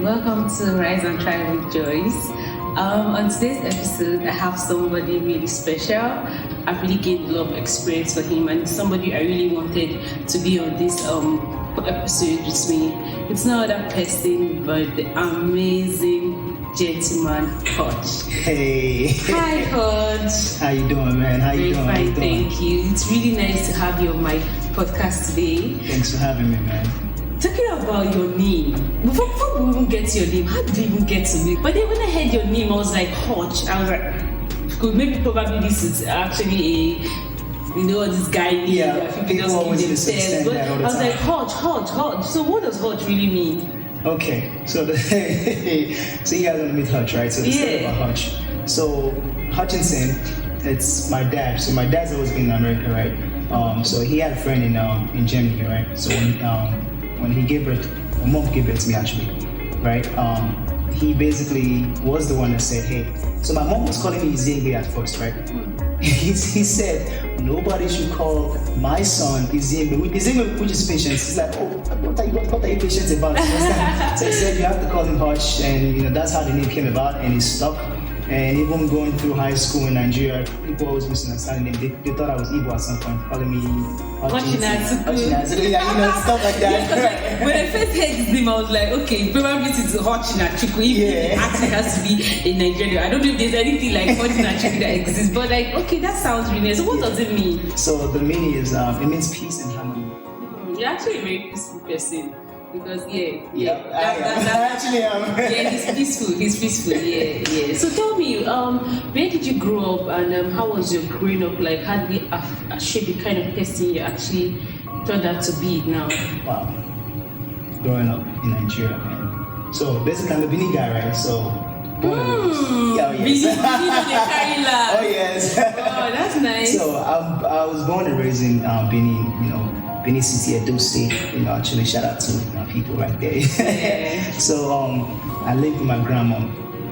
welcome to Rise and Try with Joyce. On today's episode, I have somebody really special. I've really gained a lot of experience for him, and somebody I really wanted to be on this episode with me. It's no other person but the amazing gentleman, Hodge. Hey. Hi, Hodge. How you doing, man? How you doing? Fine, thank you. It's really nice to have you on my podcast today. Thanks for having me, man. Talking about your name, before we even get to your name, how did you even get to me? But then when I heard your name, I was like, Hodge. I was like, maybe probably this is actually this guy name. Yeah, people always misunderstand but that all the I was time. like, Hodge. So what does Hodge really mean? Okay, so so you guys want to meet Hodge, right? So the story about Hodge. So Hutchinson, it's my dad. So my dad's always been in America, right? So he had a friend in Germany, right? So when he gave birth, my mom gave birth to me actually, right? He basically was the one that said, hey, so my mom was calling me Izembe at first, right? He said, nobody should call my son Izembe, which is patience. He's like, oh, what are you patient about? So he said, you have to call him Hodge, and that's how the name came about, and it stuck. And even going through high school in Nigeria, people always misunderstanding him. They thought I was Igbo at some point, calling me Hotchinachukwu. Yeah, stuff like that. When I first heard his name, I was like, okay, probably it's Hotchinachukwu. It actually has to be in Nigeria. I don't know if there's anything like Hotchinachukwu that exists, but like, okay, that sounds really nice. So what does it mean? So the meaning is, it means peace and harmony. You're actually a very peaceful person. Because I actually am. Yeah, he's peaceful. Yeah. So tell me, where did you grow up, and how was your growing up like? How did it shape the kind of person you actually turned out to be now? Wow, growing up in Nigeria, man. So basically, I'm a Benin guy, right? So Benin, oh yes. Oh, that's nice. So I was born and raised in Benin, Benin City, Edo State. Actually, shout out to my people right there. Yeah. So I lived with my grandma.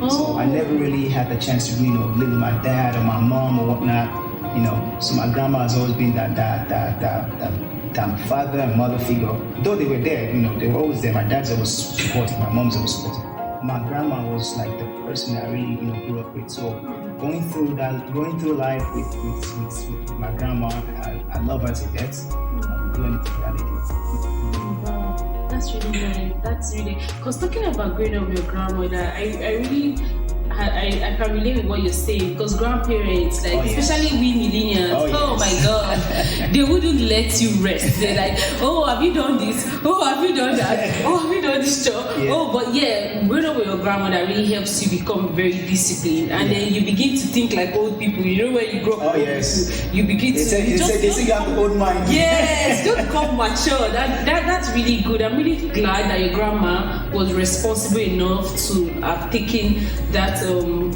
So I never really had the chance to live with my dad or my mom or whatnot. So my grandma has always been that father and mother figure. Though they were there, they were always there. My dad's always supportive, my mom's always supportive. My grandma was like the person that I really grew up with. So going through life with my grandma, I love her to death. Do anything that I do. Wow, that's really nice. That's really, because talking about growing up with your grandmother, I can relate with what you're saying, because grandparents, especially we millennials, oh my God, they wouldn't let you rest. They're like, oh, have you done this? Oh, have you done that? Oh, have you done this job? Yeah. Oh, but growing up with your grandmother really helps you become very disciplined, and then you begin to think like old people. When you grow up, you begin to. They say you have the old mind. Yes, don't become mature. That's really good. I'm really glad that your grandma was responsible enough to have taken that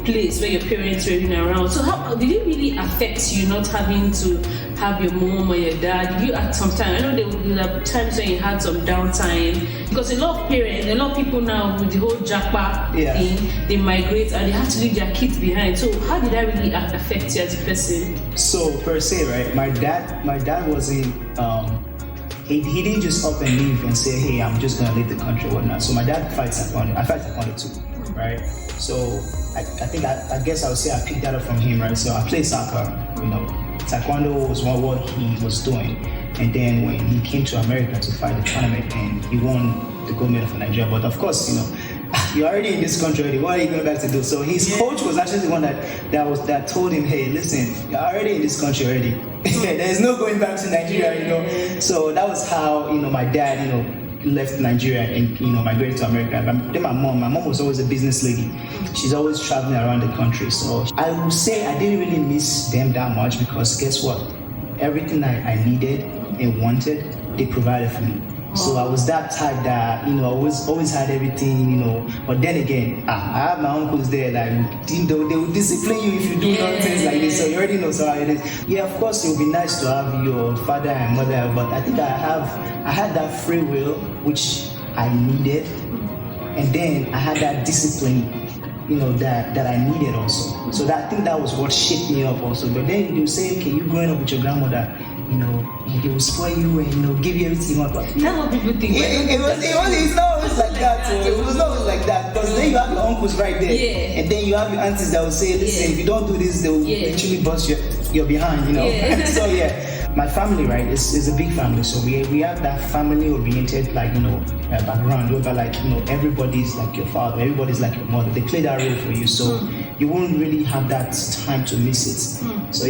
place where your parents were around. So how did it really affect you not having to have your mom or your dad? Did you at some time? I know there would have times when you had some downtime, because a lot of people now with the whole Japa thing, they migrate and they have to leave their kids behind. So how did that really affect you as a person? So per se, right? My dad wasn't. He didn't just up and leave and say, hey, I'm just gonna leave the country or whatnot. So my dad fights taekwondo. I fight taekwondo too, right? So I guess I would say I picked that up from him, right? So I played soccer, taekwondo was what he was doing. And then when he came to America to fight the tournament, and he won the gold medal for Nigeria. But of course, you're already in this country already. What are you going back to do? So his coach was actually the one that told him, hey, listen, you're already in this country already. There's no going back to Nigeria, So that was how, my dad, left Nigeria and migrated to America. But then my mom was always a business lady. She's always traveling around the country. So I would say I didn't really miss them that much, because guess what? Everything I needed and wanted, they provided for me. So I was that type that, I always had everything, But then again, I have my uncles there that, they will discipline you if you do nonsense like this. So you already know how it is. Yeah, of course, it would be nice to have your father and mother, but I think I had that free will, which I needed. And then I had that discipline that I needed also. So I think that was what shaped me up also. But then you say, okay, you growing up with your grandmother, he will spoil you and give you everything you want. But that's what people think. It's not always like that. So it was not always like that, because then you have your uncles right there, and then you have your aunties that will say, listen, if you don't do this, they will literally bust your behind. So my family, right, is a big family. So we have that family oriented background where everybody's like your father, everybody's like your mother. They play that role for you, so you won't really have that time to miss it. So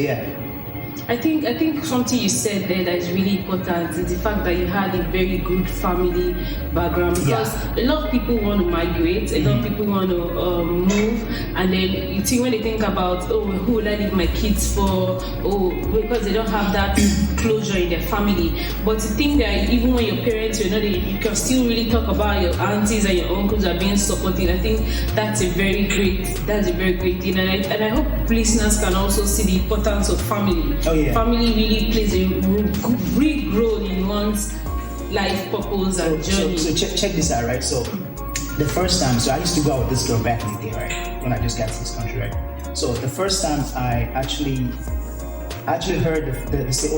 I think something you said there that is really important is the fact that you had a very good family background, because a lot of people want to migrate, a lot of people want to move, and then you think, when they think about, who will I leave my kids for, because they don't have that closure in their family. But to think that even when your parents were not there, you can still really talk about your aunties and your uncles are being supported. I think that's a very great thing, and I hope listeners can also see the importance of family. Family really plays a big role in one's life purpose and journey. So check this out, right? So the first time, I used to go out with this girl back in the day, right? When I just got to this country, right? So the first time I actually heard they say,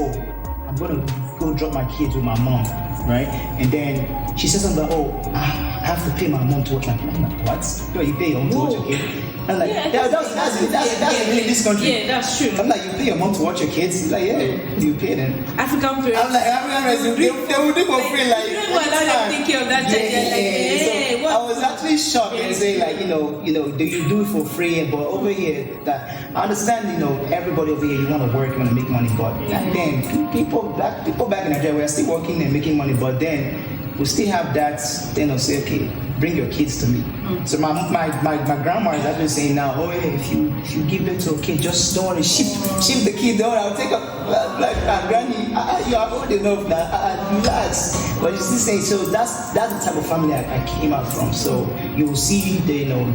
I'm gonna go drop my kids with my mom, right? And then she said something like, I have to pay my mom to watch my kid. I'm like, what? You pay your mom to watch your kid? I'm like, that's really this country. Yeah, that's true. I'm like, you pay your mom to watch your kids? He's like, you pay them. African parents. I'm like, African parents, they would do for free. Like, you don't allow them to take care of that child. So I was actually shocked and saying, like, do you do it for free? But over here, that I understand, everybody over here, you want to work, you want to make money, but back then, people back in Nigeria, we are still working and making money, but then we still have that, say, okay, bring your kids to me. So my grandma is actually saying now, if you give birth to a kid, just don't want to ship the kid. I'll take granny, you are old enough now, relax. But you still saying, so that's the type of family I came out from. So you will see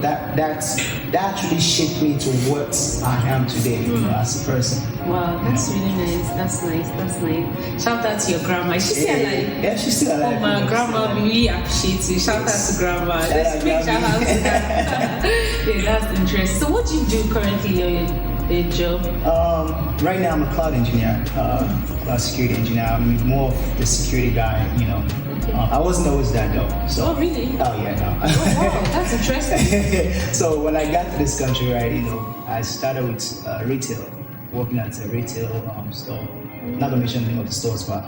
that actually shaped me to what I am today, as a person. Wow, that's really nice. That's nice. Shout out to your grandma. Is she still alive? Yeah, she's still alive. My grandma really appreciates you. Shout out to grandma. Let's big shout out to that. Yeah, that's interesting. So what do you do currently on your job? Right now I'm a cloud engineer, cloud security engineer. I'm more of the security guy, Okay. I wasn't always that though. So, really? Oh yeah, no. Wow, that's interesting. So when I got to this country, right, I started with retail, working at a retail store. Not gonna mention the name of the stores, but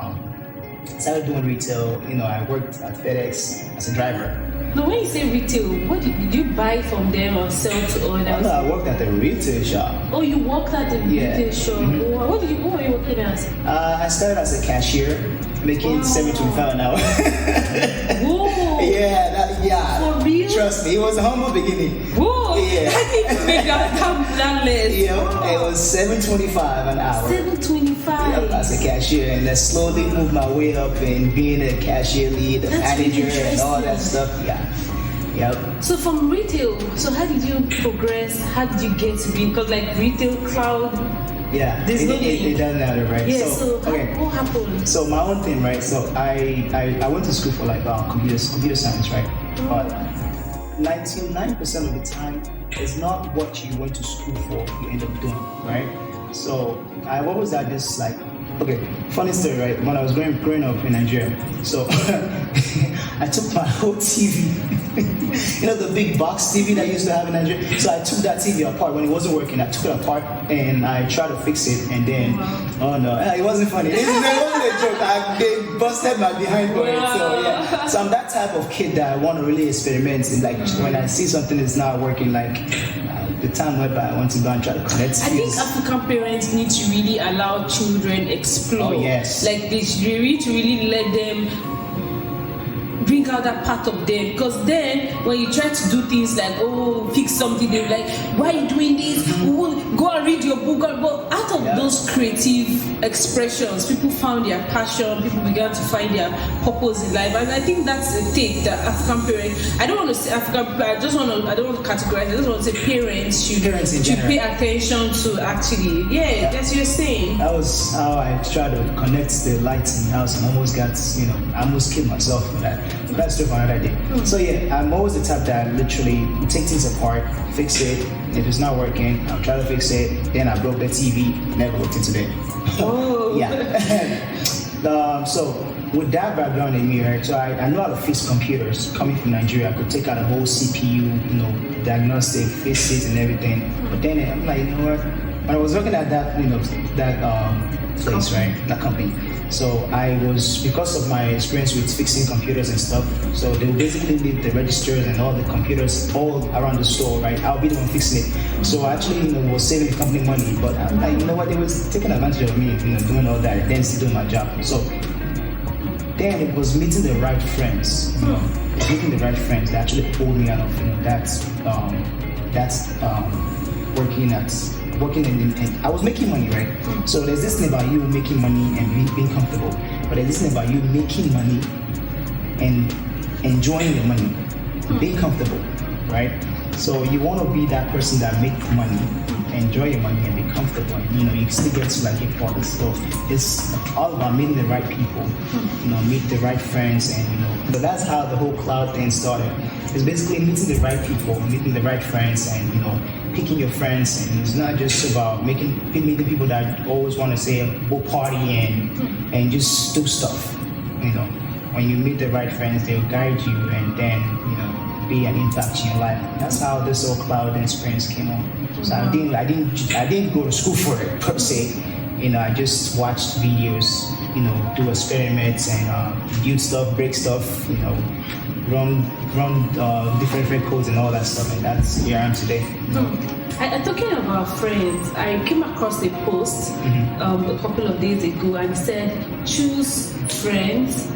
started doing retail. I worked at FedEx as a driver. Now, when you say retail, what did you buy from them or sell to others? No, I worked at a retail shop. Oh, you worked at a retail shop. Mm-hmm. What were you working as? I started as a cashier, making $7.25 an hour. Whoa! Yeah. For real? Trust me, it was a humble beginning. Whoa! Yeah. I didn't make that list. It was $7.25 an hour. $7.25. Yep, as a cashier, and I slowly moved my way up in being a cashier lead, a manager, and all that stuff. Yep. So from retail, how did you progress? How did you get to be? Because retail cloud. Yeah, it doesn't matter, right? Yeah. So what happened? So my own thing, right? So I went to school for computer science, right? But 99% of the time, it's not what you went to school for you end up doing, right? So I always had this funny story, right? When I was growing up in Nigeria, so I took my whole TV, the big box TV that I used to have in Nigeria. So I took that TV apart when it wasn't working. I took it apart and I tried to fix it, and then oh no, it wasn't funny. It wasn't a joke. They busted my behind for it. So yeah, so I'm that type of kid that I want to really experiment. And when I see something that's not working, the time went by, I want to go and try to connect skills. I think African parents need to really allow children explore. Oh, yes. They need to really let them bring out that part of them, because then when you try to do things fix something, they're like, why are you doing this? Go and read your book. But out of those creative expressions, people found their passion, people began to find their purpose in life. And I think that's the take that African parents, I don't want to say African, I don't want to categorize, I just want to say parents should pay attention to actually, that's you're saying. That was how I tried to connect the lights in the house, and I almost killed myself for that. That's still for another day. So yeah, I'm always the type that literally take things apart, fix it. If it's not working, I'll try to fix it. Then I broke the TV, never looked into it. Oh. Yeah. So with that background in me, right? So I know how to fix computers. Coming from Nigeria, I could take out a whole CPU, diagnostic, fix it and everything. But then I'm like, you know what? When I was working at that, that place, right? That company. So I was, because of my experience with fixing computers and stuff, so they would basically leave the registers and all the computers all around the store, right? I'll be the one fixing it. So I actually, was saving the company money, but I'm like, you know what? They was taking advantage of me, doing all that and then still doing my job. So then it was meeting the right friends, meeting the right friends that actually pulled me out of, working and I was making money, right? So there's this thing about you making money and being comfortable, but there's this thing about you making money and enjoying your money, being comfortable, right? So you want to be that person that make money, enjoy your money and be comfortable, and you still get to like a part. So it's all about meeting the right people, meet the right friends, and so that's how the whole cloud thing started. It's basically meeting the right people, meeting the right friends, and picking your friends. And it's not just about meeting people that always want to say go party and just do stuff. When you meet the right friends, they'll guide you and then be an impact in your life. That's how this whole cloud experience came on. So I didn't go to school for it per se. I just watched videos, do experiments and build stuff, break stuff, run different codes and all that stuff, and that's where I am today. Talking about friends, I came across a post a couple of days ago, and it said, choose friends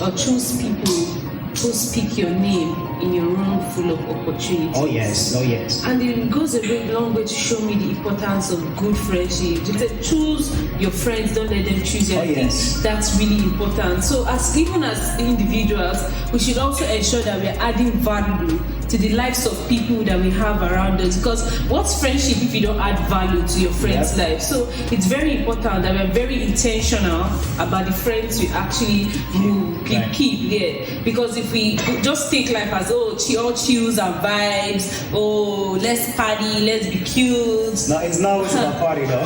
or choose people who speak your name in a room full of opportunities. Oh yes. And it goes a very long way to show me the importance of good friendship. They said, choose your friends, don't let them choose you. I think that's really important. So even as individuals, we should also ensure that we're adding value to the lives of people that we have around us. Because what's friendship if you don't add value to your friend's life? So it's very important that we're very intentional about the friends we actually keep. Yeah. Because if we just take life as all chills and vibes, let's party, let's be cute. No, it's not always about party though.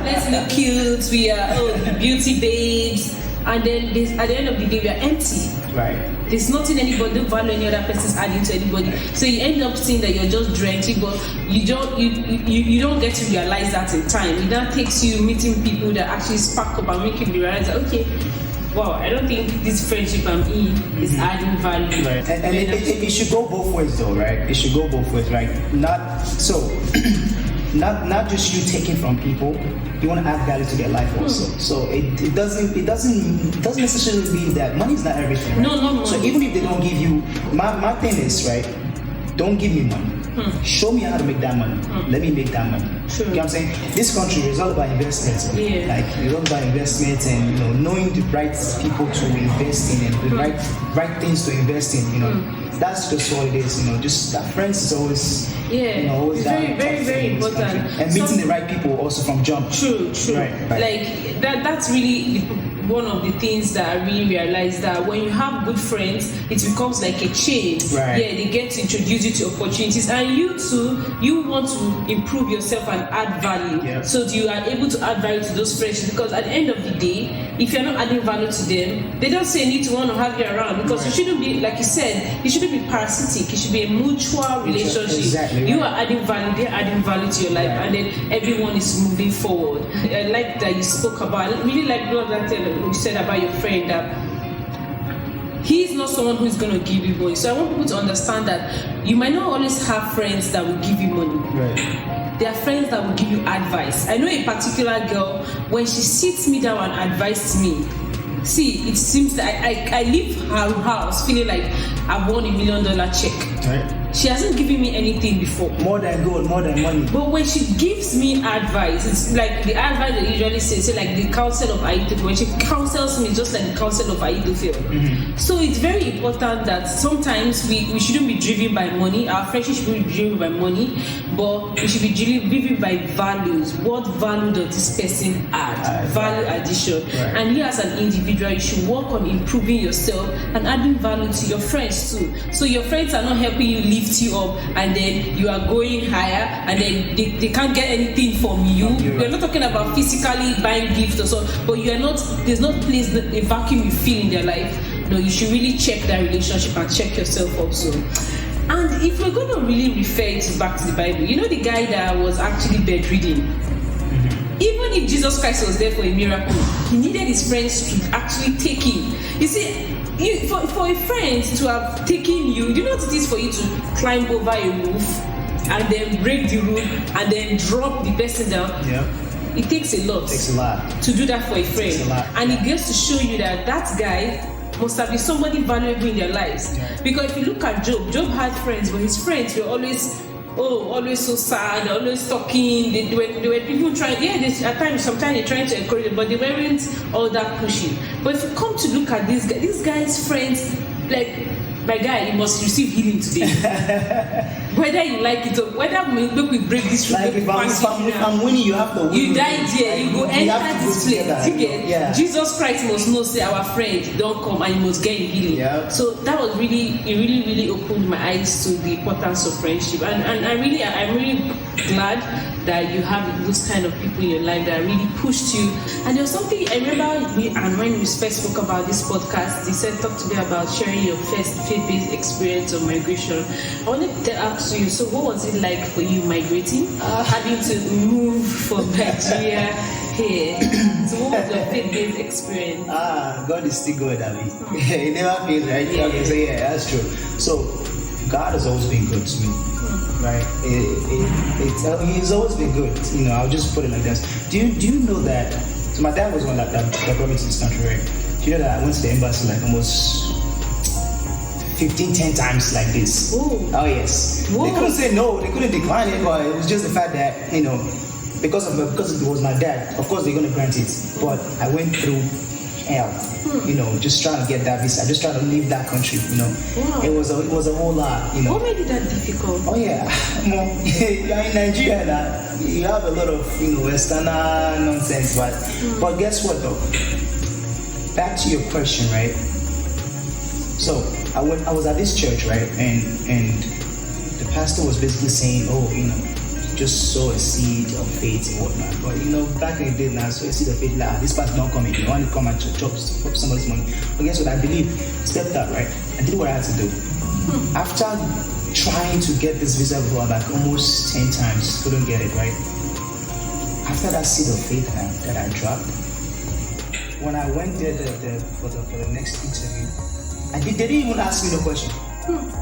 Let's look cute, we are beauty babes, and then at the end of the day we are empty. Right. There's nothing anybody, no value any other person's adding to anybody. So you end up seeing that you're just drenching, but you don't get to realize that in time. It now takes you meeting people that actually spark up and make you realize that, okay, wow, I don't think this friendship I'm in is adding value. Right. And it should go both ways though, right? It should go both ways, right? Not just you taking from people. You want to add value to their life also. So it doesn't necessarily mean that money is not everything, right? No. So even if they don't give you, my thing is, right, don't give me money. Show me how to make that money. Let me make that money. Sure. You know what I'm saying? This country is all about investments. Yeah. Like it's all about investments and knowing the right people to invest in and the right things to invest in. That's just what it is. Just that friends is always always very, very, very important. And meeting the right people also from jump. True. Right. Like that's really one of the things that I really realized, that when you have good friends, it becomes like a chain. Right. Yeah, they get to introduce you to opportunities, and you too, you want to improve yourself and add value. Yeah. So you are able to add value to those friendships, because at the end of the day, if you're not adding value to them, they don't say need to want to have you around, because you shouldn't be, like you said, it shouldn't be parasitic. It should be a mutual relationship. Exactly. You are adding value, they're adding value to your life, and then everyone is moving forward. I like that you spoke about, I really like that you said about your friend, that he's not someone who's going to give you money. So I want people to understand that you might not always have friends that will give you money. Right. There are friends that will give you advice. I know a particular girl, when she sits me down and advises me, see, it seems that I leave her house feeling like I won $1 million check. Right. she hasn't given me anything before. More than gold, more than money. But when she gives me advice, it's like the advice I usually say like the counsel of Ahithophel. When she counsels me, just like the counsel of Ahithophel. So it's very important that sometimes we shouldn't be driven by money. Our friendship shouldn't be driven by money, but we should be driven by values. What value does this person add? Value addition. Right. And you as an individual, you should work on improving yourself and adding value to your friends too. So your friends are not helping you lift you up, and then you are going higher, and then they can't get anything from you. We're not talking about physically buying gifts or so, but you are not. There's not place a vacuum you feel in their life. No, you should really check that relationship and check yourself also. And if we're going to really refer it back to the Bible, you know the guy that was actually bedridden. Even if Jesus Christ was there for a miracle, he needed his friends to actually take him. You see, for a friend to have taken you, you know what it is for you to climb over a roof and then break the roof and then drop the person down? Yeah. It takes a lot. It takes a lot to do that for a friend. It takes a lot. And it gets to show you that guy must have been somebody valuable in their lives. Yeah. Because if you look at Job had friends, but his friends were always so sad, always talking. They were people trying, at times, sometimes they're trying to encourage them, but they weren't all that pushy. But if you come to look at this guy's friends, like, my guy, you must receive healing today. Whether you like it or whether we break this rule. Like if I'm winning, you have to win. You died here, you go enter this place. Yeah. Jesus Christ must know, say our friend, don't come and you must get healing. Yeah. So that was really opened my eyes to the importance of friendship. And I'm really glad that you have those kind of people in your life that really pushed you. And there was something I remember when we first spoke about this podcast, they said talk to me about sharing your first faith-based experience of migration. I wanted to ask you, so what was it like for you migrating? Having to move from Nigeria here. So what was your faith-based experience? God is still good, I mean. He never fails, right? Yeah. Okay, so yeah, that's true. So God has always been good to me. Right, he's always been good. You know, I'll just put it like this. Do you know that? So my dad was one that brought me to this country. Right? Do you know that I went to the embassy like almost 10 times like this? Ooh. Oh yes. Whoa. They couldn't say no. They couldn't decline it, but it was just the fact that because it was my dad. Of course they're gonna grant it, but I went through hell. Just trying to get that visa, just trying to leave that country. Wow. It was a whole lot. What made it that difficult? Oh yeah, you're in Nigeria now. You have a lot of Western nonsense, but guess what though? Back to your question, right? So I was at this church, right, and the pastor was basically saying, just sow a seed of faith and whatnot. But back in the day now, sow a seed of faith, like this pastor don't come in. You want to come and chop somebody's money. But guess what? I believe, stepped up, right? I did what I had to do. After trying to get this visa before, like almost 10 times, couldn't get it, right? After that seed of faith that I dropped, when I went there for the next interview, they didn't even ask me no question.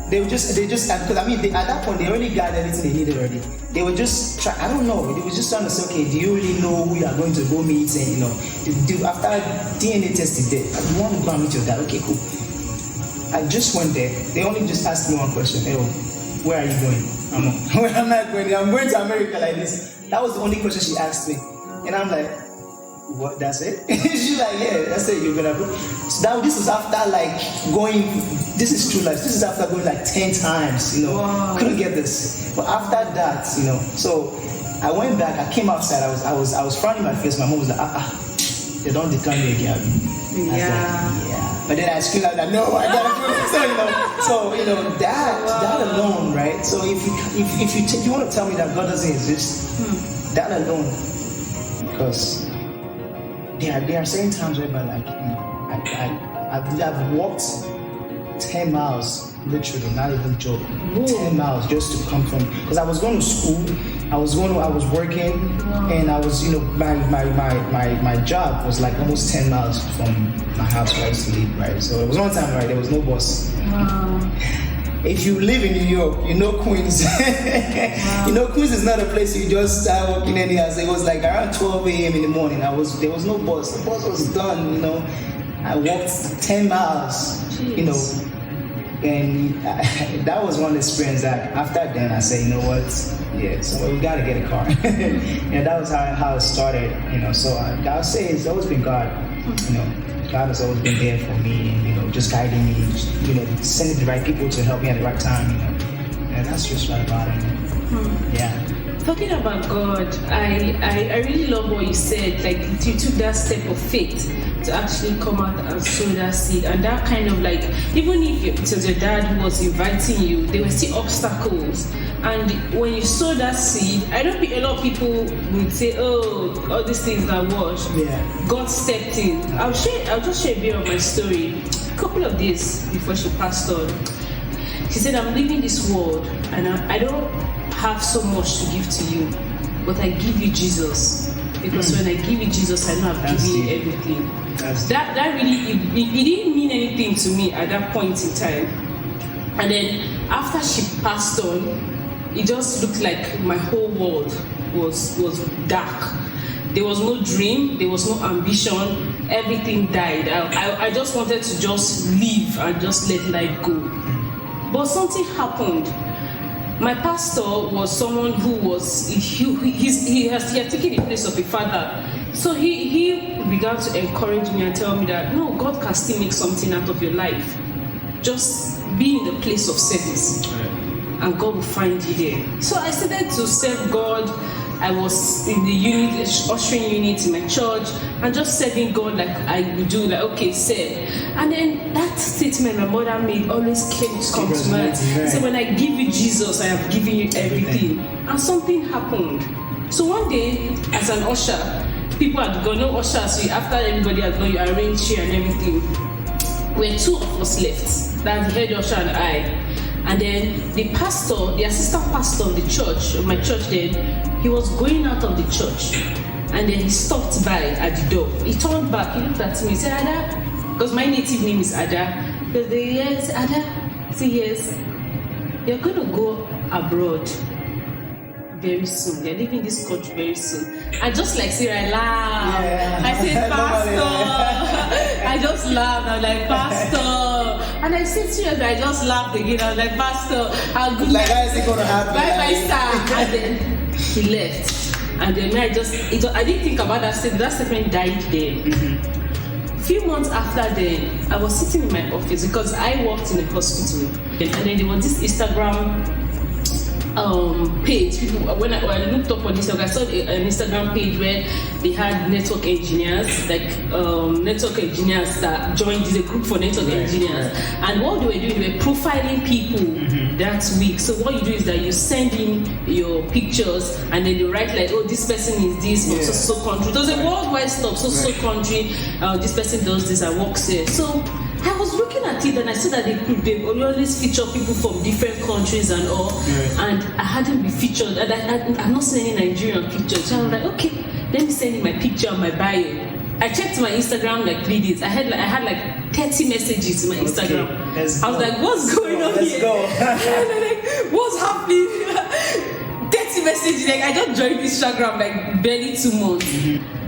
They just because at that point they already got everything they needed already. They were just try. I don't know. They were just trying to say, okay, do you really know who you are going to go meet? And after DNA test is there, you want to go and meet your dad? Okay, cool. I just went there. They only just asked me one question. Hey, where are you going? Where am I going? I'm going to America like this. That was the only question she asked me, and I'm like, what? That's it? She's like, yeah, that's it. You're gonna go. So this was after like going. This is true life. This is after going like 10 times. Wow. Couldn't get this. But after that, so I went back. I came outside. I was frowning my face. My mom was like, they don't decline me again. Yeah. But then I screamed out that no, I gotta do it. So that alone, right? So if you want to tell me that God doesn't exist, that alone, because there are certain times where like I've walked 10 miles, literally, not even joking. Whoa. 10 miles just to come from, because I was going to school, I was working, and I was, my job was like almost 10 miles from my house where I used to live, right? So it was one time, right, there was no bus. Wow. If you live in New York, Queens. Wow. Queens is not a place you just start walking anyhow. So it was like around 12 a.m. in the morning. There was no bus. The bus was done, I walked 10 miles, Jeez. And that was one experience that after then I said, you know what, yeah, so we gotta get a car. And that was how it started, you know. So I'll say it's always been God, you know. God has always been there for me, and, you know, just guiding me, you know, sending the right people to help me at the right time, you know. And that's just right about it. Yeah. Talking about God, I really love what you said. Like, you took that step of faith to actually come out and sow that seed, and that kind of like, even if it was your dad who was inviting you, there were still obstacles. And when you sow that seed, I don't think a lot of people would say, "Oh, all these things are washed." Yeah. God stepped in. I'll just share a bit of my story. A couple of days before she passed on, she said, "I'm leaving this world, and I don't have so much to give to you, but I give you Jesus, because when I give you Jesus, I know I've given you everything." That really, it didn't mean anything to me at that point in time. And then after she passed on, it just looked like my whole world was dark. There was no dream, there was no ambition, everything died. I just wanted to just live and just let life go. But something happened. My pastor was someone who was, he had taken the place of a father. So he began to encourage me and tell me that, no, God can still make something out of your life. Just be in the place of service, and God will find you there. So I started to serve God. I was in the unit, ushering unit in my church, and just serving God like I would do, like, okay, serve. And then that statement my mother made always come to mind. So when I give you Jesus, I have given you everything. And something happened. So one day, as an usher, people had gone, no ushers, so after everybody had gone, you arrange chair and everything. When two of us left, that's the head usher and I. And then the pastor, the assistant pastor of the church, of my church then, he was going out of the church. And then he stopped by at the door. He turned back, he looked at me, he said, "Ada," because my native name is Ada. He said, "Yes, Ada." I said, "Yes, you're going to go abroad very soon. You're leaving this country very soon." I just like Sarah, I laughed. Yeah. I said, "Pastor." I just laughed. I was like, "Pastor." And I said, seriously, I just laughed again. I was like, "Pastor, how good." Like, how is it going to happen? Bye, sir. And then he left. And then I didn't think about that statement. That statement died there. A few months after then, I was sitting in my office because I worked in a hospital. And then there was this Instagram page. People, when I looked up on Instagram, I saw an Instagram page where they had network engineers, like network engineers that joined the group for network engineers. And what they were doing, they were profiling people that week. So what you do is that you send in your pictures, and then you write like, "Oh, this person is this from so country." It was a worldwide stuff. So country. This person does this and works here. So I was looking at it and I saw that they always feature people from different countries and all, and I hadn't been featured, and I'm not seeing any Nigerian pictures. So I was like, okay, let me send in my picture and my bio. I checked my Instagram like 3 days. I had like 30 messages in my Instagram. I was like, what's going on here? Like, what's happening? 30 messages. Like, I just joined Instagram like barely 2 months.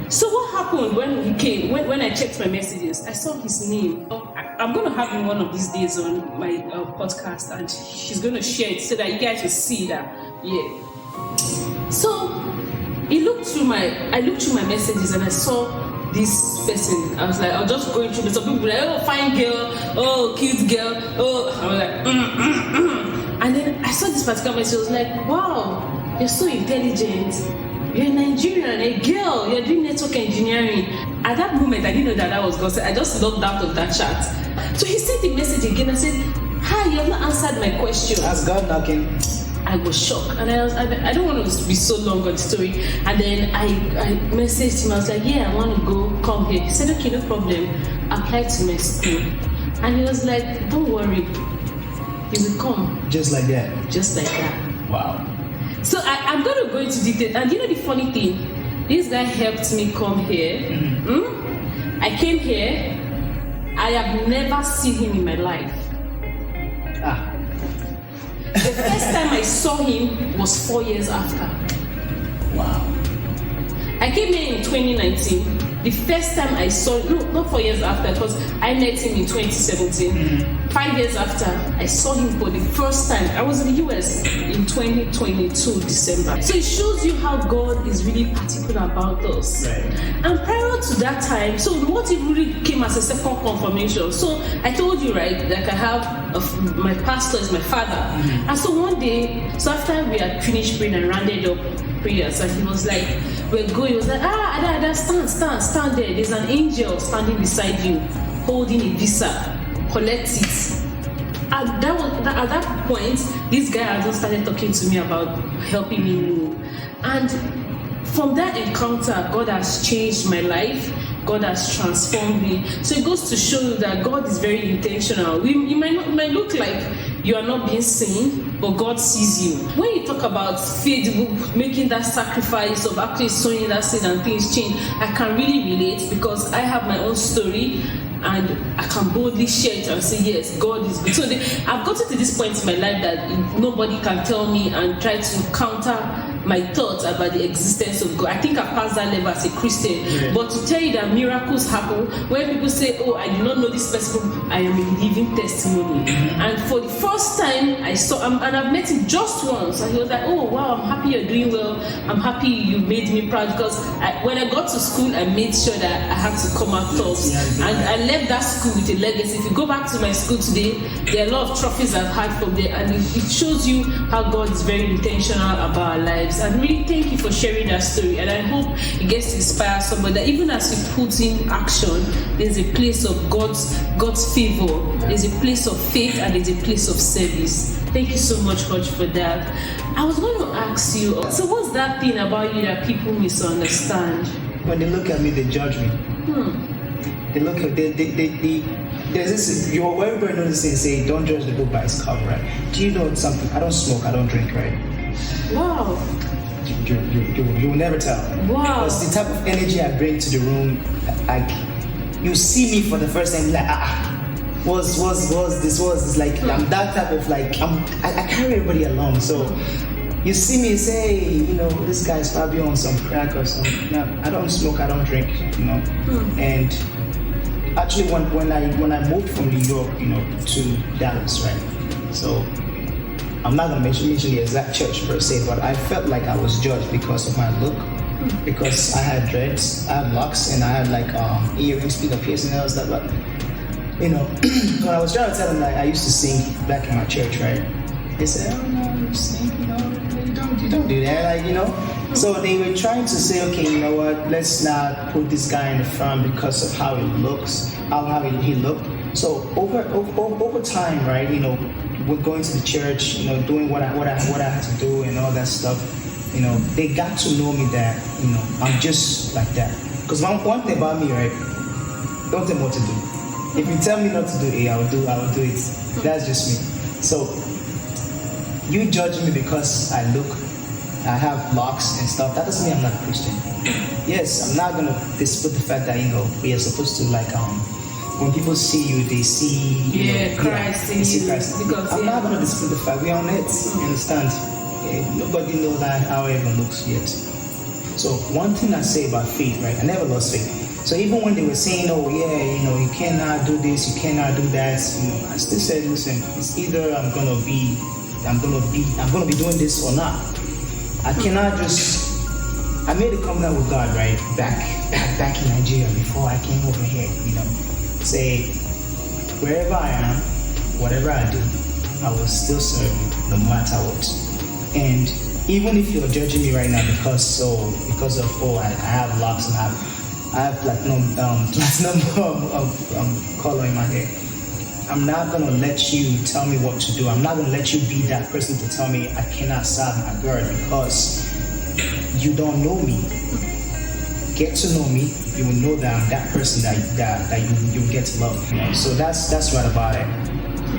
So what happened when he came? When I checked my messages, I saw his name. I'm going to have him one of these days on my podcast, and she's going to share it so that you guys will see that. Yeah. So I looked through my messages and I saw this person. I was like, I was just going through. Some people were like, "Oh, fine girl. Oh, cute girl. Oh," I was like, And then I saw this particular message. I was like, "Wow, you're so intelligent. You're a Nigerian, a girl, you're doing network engineering." At that moment, I didn't know that was God. I just logged out of that chat. So he sent the message again. I said, "Hi, you have not answered my question." That's God knocking. I was shocked, and I don't want to be so long on the story. And then I messaged him. I was like, "Yeah, I want to go, come here." He said, "Okay, no problem. Apply to my school." And he was like, "Don't worry, you will come." Just like that. Just like that. Wow. So I'm going to go into detail. And you know the funny thing? This guy helped me come here. I came here. I have never seen him in my life. The first time I saw him was 4 years after. Wow. I came here in 2019. the first time I saw, no, not 4 years after, because I met him in 2017. 5 years after, I saw him for the first time. I was in the US in 2022 December. So it shows you how God is really particular about us. Right. And prior to that time, so what it really came as a second confirmation. So I told you, right, like I have my pastor is my father. And so one day, so after we had finished praying and rounded up prayers, and he was like, we're going, he was like, Ada, stand there. There's an angel standing beside you, holding a visa. Collect it. At that point, this guy had just started talking to me about helping me know. And from that encounter, God has changed my life. God has transformed me. So it goes to show you that God is very intentional. You might look like you are not being seen, but God sees you. When you talk about faith, making that sacrifice of actually sowing that seed and things change, I can really relate because I have my own story. And I can boldly share it and say, yes, God is good. So I've gotten to this point in my life that nobody can tell me and try to counter my thoughts about the existence of God. I think I've passed that level as a Christian. Yeah. But to tell you that miracles happen, when people say, oh, I do not know this person, I am a living testimony. And for the first time, I saw him, and I've met him just once, and he was like, oh, wow, I'm happy you're doing well. I'm happy you made me proud, because when I got to school, I made sure that I had to come out tops. And I left that school with a legacy. If you go back to my school today, there are a lot of trophies I've had from there, and it shows you how God is very intentional about our lives. And really thank you for sharing that story, and I hope it gets to inspire somebody that even as you put in action, there's a place of God's favor, there's a place of faith, and there's a place of service. Thank you so much, Coach, for that. I was going to ask you, so what's that thing about you that people misunderstand? When they look at me, they judge me. They look at there's this. You're everybody knows this thing. Say, don't judge the book by its cover, right? Do you know something? I don't smoke. I don't drink, right? Wow. You will never tell. Wow. Because the type of energy I bring to the room, like you see me for the first time, like was this like I'm that type of like I carry everybody along. So you see me say, you know, this guy's probably on some crack or something. No, I don't smoke. I don't drink. You know, and actually when I moved from New York, you know, to Dallas, right? So I'm not gonna mention the exact church per se, but I felt like I was judged because of my look, because I had dreads, I had locks, and I had like earrings, piercing, and all stuff. But you know, when I was trying to tell them that I used to sing back in my church, right? They said, "Oh no, you sing, you know, you don't do that, like, you know." So they were trying to say, okay, you know what? Let's not put this guy in the front because of how he looks, how he looked. So over time, right? You know, we're going to the church, you know, doing what I had to do and all that stuff. You know, they got to know me that, you know, I'm just like that. Because one thing about me, right? Don't tell me what to do. If you tell me not to do it, I will do it. That's just me. So you judge me because I have locks and stuff. That doesn't mean I'm not a Christian. Yes, I'm not gonna dispute the fact that, you know, we are supposed to like when people see you, they see Christ in you. Because I'm not gonna dispute the fact we're on it. You understand? Nobody knows that how everyone looks yet. So one thing I say about faith, right? I never lost faith. So even when they were saying, oh yeah, you know, you cannot do this, you cannot do that, you know, I still said, listen, it's either I'm gonna be doing this or not. I cannot just. I made a covenant with God, right, back in Nigeria before I came over here. You know, say wherever I am, whatever I do, I will still serve you no matter what. And even if you're judging me right now because of I have locks and I have platinum color in my hair, I'm not gonna let you tell me what to do. I'm not gonna let you be that person to tell me I cannot serve my God because you don't know me. Get to know me, you will know that I'm that person that you get to love. You know? So that's right about it.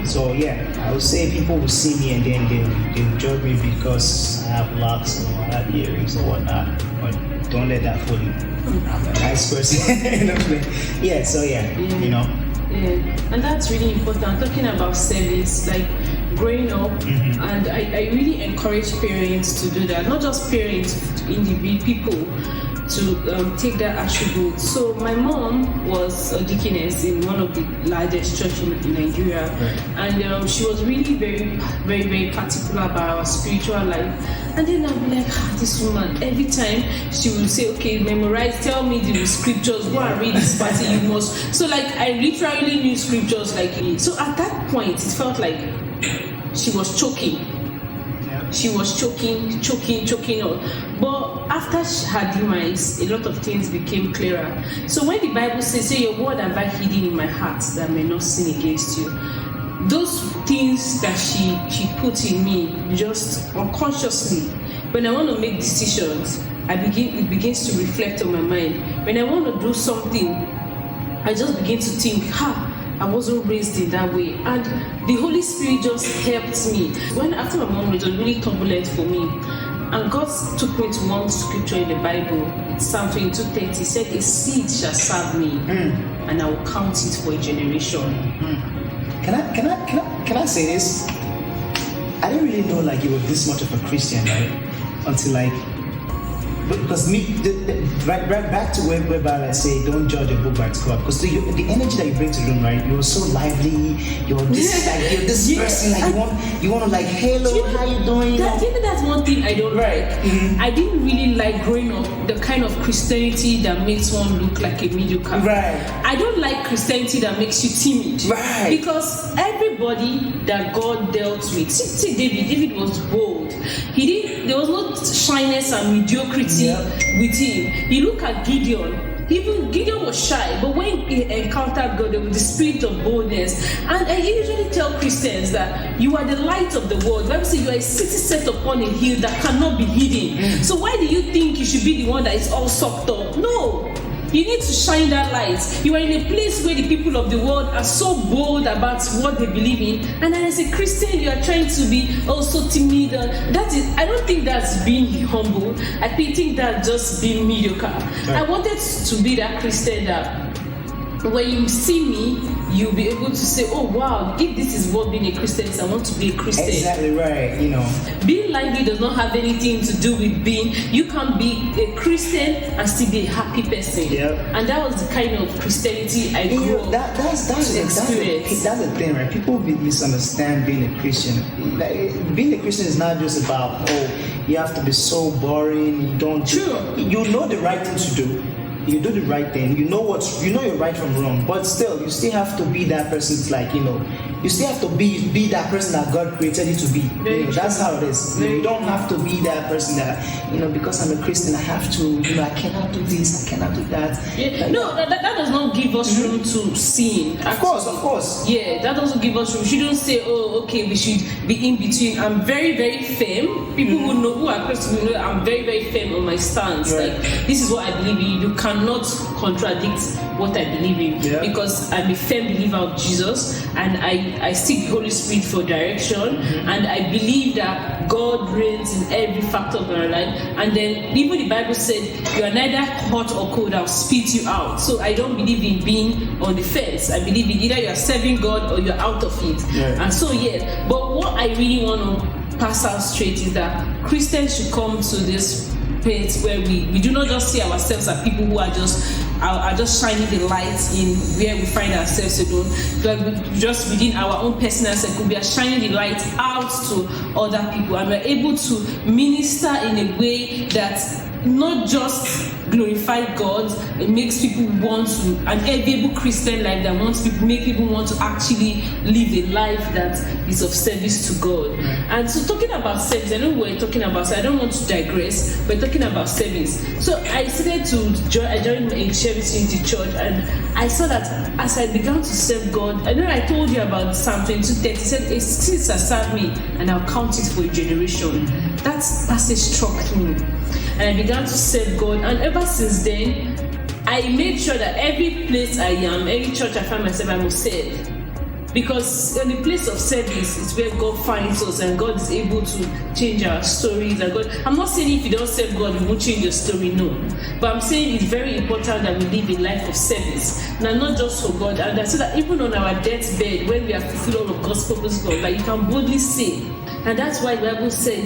So yeah, I would say people will see me and then they'll judge me because I have locks or I have earrings or whatnot. But don't let that fool you. I'm a nice person. Yeah. So yeah, you know. Yeah, and that's really important. Talking about service, like growing up, and I really encourage parents to do that. Not just parents, individual people, to take that attribute. So my mom was a deaconess in one of the largest churches in Nigeria, and she was really very, very, very particular about our spiritual life. And then I'll be like, this woman, every time she will say, okay, memorize, tell me the scriptures, go and read this part, you must. So like I literally knew scriptures like it. So at that point, it felt like she was choking. She was choking on. But after her demise, a lot of things became clearer. So when the Bible says, say your word have I hidden in my heart that I may not sin against you, those things that she put in me, just unconsciously, when I want to make decisions, it begins to reflect on my mind. When I want to do something, I just begin to think, I wasn't raised in that way, and the Holy Spirit just helped me. When after my mom, it was really turbulent for me, and God took me to one scripture in the Bible, Psalm 22:30. He said, "A seed shall serve me, and I will count it for a generation." Can I say this? I didn't really know like you were this much of a Christian, right? Until like. Because right back to where I say don't judge a book by its cover, because the energy that you bring to the room, right? You're so lively. You're this person, like you want to like, hello, how you doing? That's one thing I don't like. I didn't really like growing up the kind of Christianity that makes one look like a mediocre. Right. I don't like Christianity that makes you timid. Right. Because everybody that God dealt with, see David was bold. There was no shyness and mediocrity with him. You look at Gideon. Even Gideon was shy, but when he encountered God, there was the spirit of boldness. And I usually tell Christians that you are the light of the world. Let me say you are a city set upon a hill that cannot be hidden. So why do you think you should be the one that is all sucked up? No. You need to shine that light. You are in a place where the people of the world are so bold about what they believe in, and as a Christian, you are trying to be also timid. I don't think that's being humble. I think that's just being mediocre. Right. I wanted to be that Christian that when you see me, you'll be able to say, oh wow, if this is what being a Christian is, I want to be a Christian. Exactly right, Being lively does not have anything to do with you can be a Christian and still be a happy person. Yep. And that was the kind of Christianity I grew up that's the thing, right? People misunderstand being a Christian. Like, being a Christian is not just about, you have to be so boring, you don't you know the right thing to do. You do the right thing, you know you're right from wrong, but still, you still have to be that person. It's like, you still have to be that person that God created you to be. That's how it is. You don't have to be that person that, because I'm a Christian, I have to, I cannot do this, I cannot do that. Yeah. Like, that does not give us room to sin. Of course. Yeah, that doesn't give us room. We shouldn't say, we should be in between. I'm very, very firm. People who are Christians will know I'm very, very firm on my stance. Right. Like, this is what I believe in. You cannot contradict what I believe in, because I'm a firm believer of Jesus, and I seek the Holy Spirit for direction, and I believe that God reigns in every factor of my life. And then even the Bible said, you are neither hot or cold, I'll spit you out. So I don't believe in being on the fence. I believe in either you're serving God or you're out of it. And so but what I really want to pass out straight is that Christians should come to this place where we do not just see ourselves as people who are just shining the light in where we find ourselves alone, like just within our own personal circle. We are shining the light out to other people, and we're able to minister in a way that not just glorify God, it makes people want to, an enviable Christian life that make people want to actually live a life that is of service to God. And so talking about service, I know we're talking about, so I don't want to digress, we're talking about service. So I started I joined a service in the church, and I saw that as I began to serve God, I know I told you about Psalm 22:30, it said, a seed shall serve me, and I'll count it for a generation. That passage struck me. And I began to serve God, and ever since then, I made sure that every place I am, every church I find myself, I must serve. Because in the place of service is where God finds us, and God is able to change our stories. And I'm not saying if you don't serve God, you won't change your story, no. But I'm saying it's very important that we live a life of service. Now, not just for God, and so that even on our deathbed, when we have fulfilled all of God's purpose, God, like you can boldly say And that's why the Bible said,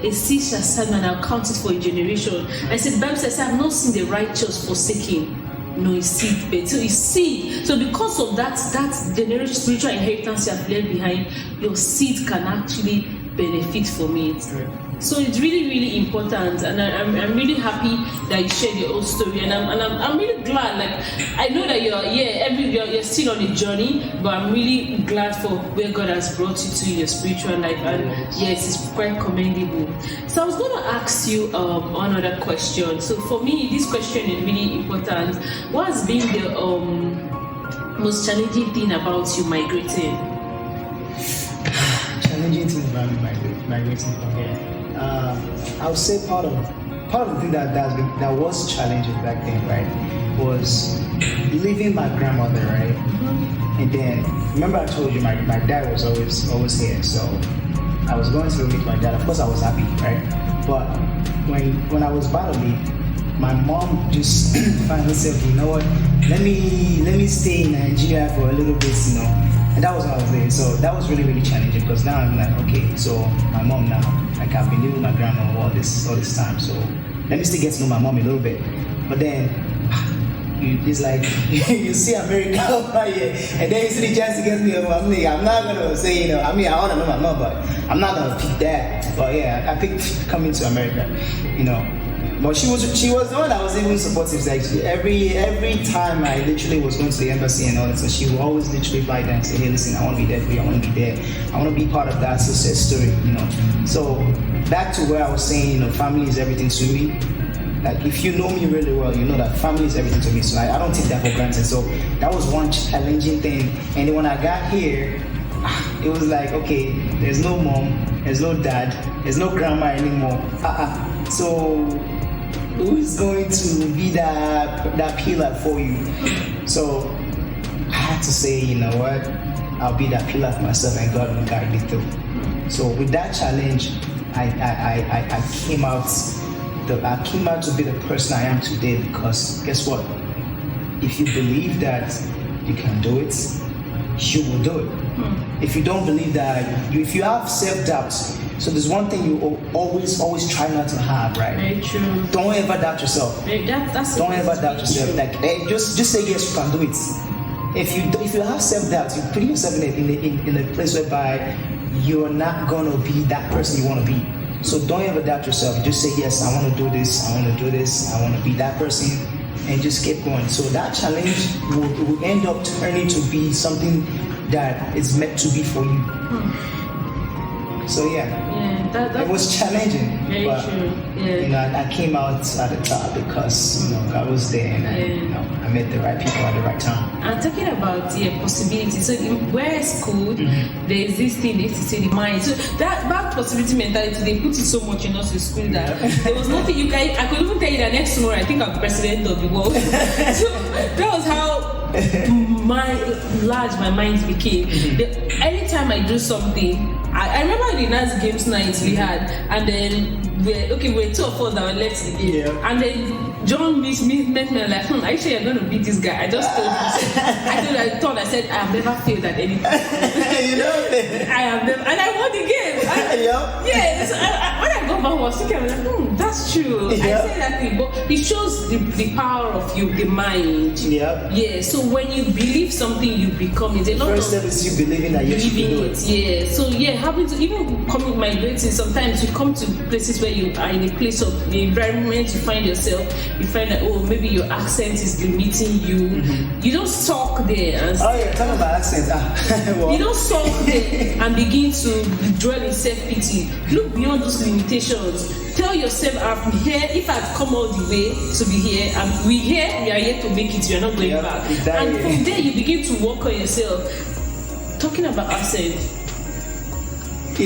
a seed shall stand and I'll count it for a generation. I said, the Bible says, I have not seen the righteous forsaken, no, it's seed bed. So it's seed. So because of that generation spiritual inheritance you have left behind, your seed can actually benefit from it. So it's really, really important, and I'm really happy that you shared your own story, and I'm really glad. Like, I know that you're still on a journey, but I'm really glad for where God has brought you to in your spiritual life, and yes, it's quite commendable. So I was going to ask you another question. So for me, this question is really important. What has been the most challenging thing about you migrating? Challenging thing about me migrating from here. I would say part of the thing that was challenging back then, right, was leaving my grandmother, right? Mm-hmm. And then remember I told you my dad was always here, so I was going to meet my dad. Of course I was happy, right? But when I was about to leave, my mom just finally said, you know what, let me stay in Nigeria for a little bit, you know. And that was what I was there. So that was really, really challenging, because now I'm like, okay, so my mom now, like I've been living with my grandma all this time, so let me still get to know my mom a little bit. But then it's like you see America over here, and then you see the chance to get me a mom. I'm not gonna say, you know, I want to know my mom, but I'm not gonna pick that. But yeah, I picked coming to America, you know. But she was the one that was even supportive. Like every time I literally was going to the embassy and all that, so she would always literally fly there and say, hey, listen, I want to be there for you. I want to be there. I want to be part of that success story, you know. So back to where I was saying, you know, family is everything to me. Like if you know me really well, you know that family is everything to me. So I don't take that for granted. So that was one challenging thing. And then when I got here, it was like, okay, there's no mom, there's no dad, there's no grandma anymore. So who is going to be that pillar for you? So I had to say, you know what, I'll be that pillar for myself, and God will guide me through. So with that challenge, I came out to be the person I am today, because guess what? If you believe that you can do it, you will do it. If you don't believe that, if you have self-doubt, so there's one thing you always try not to have, right? Very true. Don't ever doubt yourself. Don't ever doubt yourself. Like, just say yes, you can do it. If you have self-doubt, you put yourself in a place whereby you're not gonna be that person you want to be. So don't ever doubt yourself. You just say yes, I want to do this. I want to do this. I want to be that person, and just keep going. So that challenge will end up turning to be something that is meant to be for you. So it was challenging. Very but, true. Yeah. You know, I came out at the top because you know God was there, and I met the right people at the right time. I'm talking about possibility. So where I schooled, there is this thing they used to say the mind. So that possibility mentality, they put it so much in us in school that there was nothing you can. I could even tell you that next tomorrow I think I'm president of the world. So that was how my mind became. Anytime I do something, I remember the last games nights we had, and then we're 2 of us that were left in the game, and then John met me like, are you sure you're going to beat this guy? I just told him. I said, I have never failed at anything. You know, I have never, and I won the game. So when I got back, I was thinking, I was like, that's true. I say that thing, but it shows the power of the mind. Yeah. So when you believe something, you become it. The first step is you believing that yes, you can do it. Yeah. So having to even come with migrating, sometimes you come to places where you are in a place of the environment you find yourself. You find that maybe your accent is limiting you. You don't talk there. And talk about accent. You don't talk there and begin to dwell in self-pity. Look beyond those limitations. Tell yourself, I'm here. If I've come all the way to be here, and we are here to make it. We are not going back. And from there, you begin to work on yourself. Talking about accent. I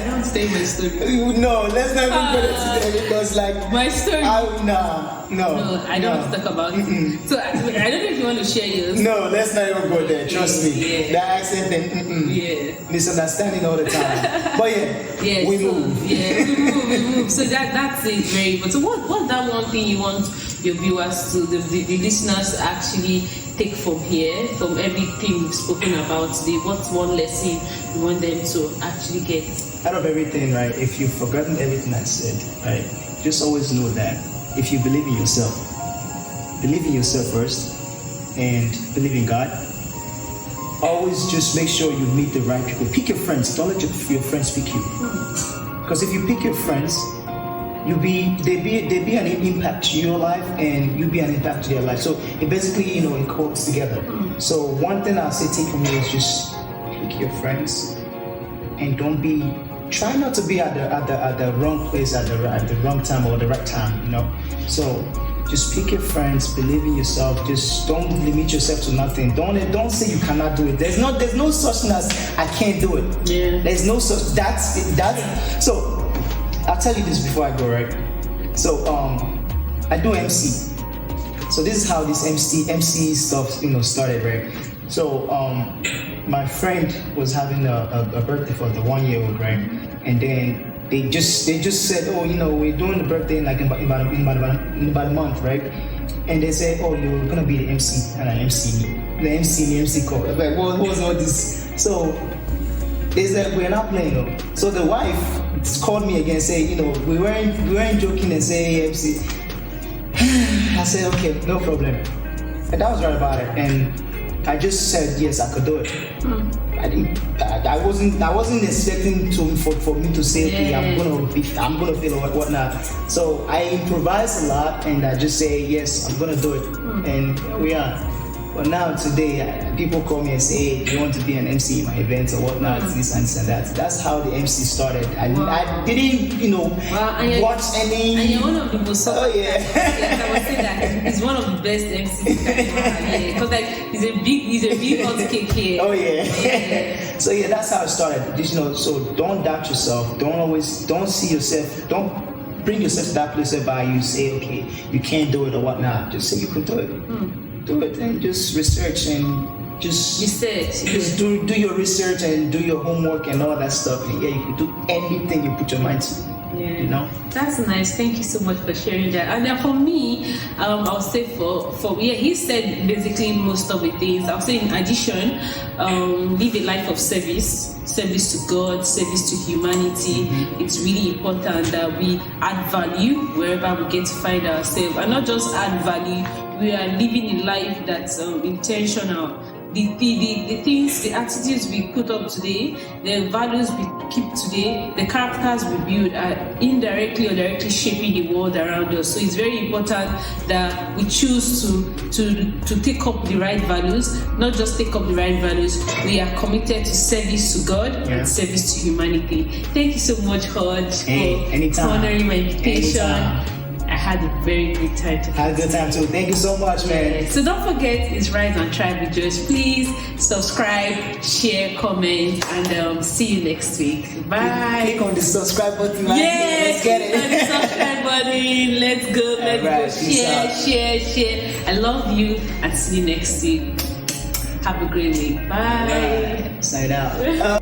don't stay my story. No, let's not even go there because my story. No, I don't want to talk about it. So I don't know if you want to share yours. No, let's not even go there. Trust me. That accent thing. Misunderstanding all the time. But we move. We move. So that's it. Very good. So what's that one thing you want your viewers, to the listeners actually take from here, from everything we've spoken about today? What's one lesson you want them to actually get? Out of everything, right, if you've forgotten everything I said, right, just always know that if you believe in yourself first, and believe in God, always just make sure you meet the right people. Pick your friends. Don't let your friends pick you. Because if you pick your friends, they be an impact to your life, and you be an impact to their life. So it basically, it comes together. So one thing I'll say take from you is just pick your friends, and try not to be at the wrong place at the wrong time or the right time. So just pick your friends, believe in yourself. Just don't limit yourself to nothing. Don't say you cannot do it. There's no such thing as I can't do it. Yeah. There's no such that's so. I'll tell you this before I go, right? So I do MC. So this is how this MC stuff started, right? So my friend was having a birthday for the 1-year-old, right? And then they just said, oh, we're doing the birthday in like about a month, right? And they said, oh, you're gonna be the MC, and I MC me. The MC call. I was like, what was all this? So they said, we're not playing. So the wife called me again and said, we weren't joking and saying, hey, MC. I said, okay, no problem. And that was right about it. And I just said, yes, I could do it. I wasn't expecting for me to say, okay, I'm gonna fail or whatnot. So I improvise a lot, and I just say, yes, I'm gonna do it. And here we are. But now today, people call me and say, hey, do you want to be an MC in my events or whatnot, this and that. That's how the MC started. I didn't, watch any. And you're one of the most. Oh yeah. Yes, I would say that he's one of the best MCs. Because he's a big hot cake here. Oh yeah. So yeah, that's how it started. So don't doubt yourself. Don't see yourself. Don't bring yourself to that place whereby you say, okay, you can't do it or whatnot. Just say you can do it. Do it, and just research and just do your research and do your homework and all that stuff. And yeah, you can do anything you put your mind to. Yeah, that's nice. Thank you so much for sharing that. And then for me, I'll say he said basically most of the things. I'll say in addition, live a life of service to God, service to humanity. It's really important that we add value wherever we get to find ourselves, and not just add value. We are living a life that's intentional. The things, the attitudes we put up today, the values we keep today, the characters we build are indirectly or directly shaping the world around us. So it's very important that we choose to take up the right values, not just take up the right values. We are committed to service to God and service to humanity. Thank you so much, Hodge, for honoring my invitation. Anytime. I had a very good time. Had a good time too. Thank you so much, man. So don't forget, it's Rise and Tribe with Joyce. Please subscribe, share, comment, and see you next week. Bye. Click on the subscribe button. Yes, let's get it. Click on the subscribe button. Let's go. Share. I love you, and see you next week. Have a great week. Bye. Sign out.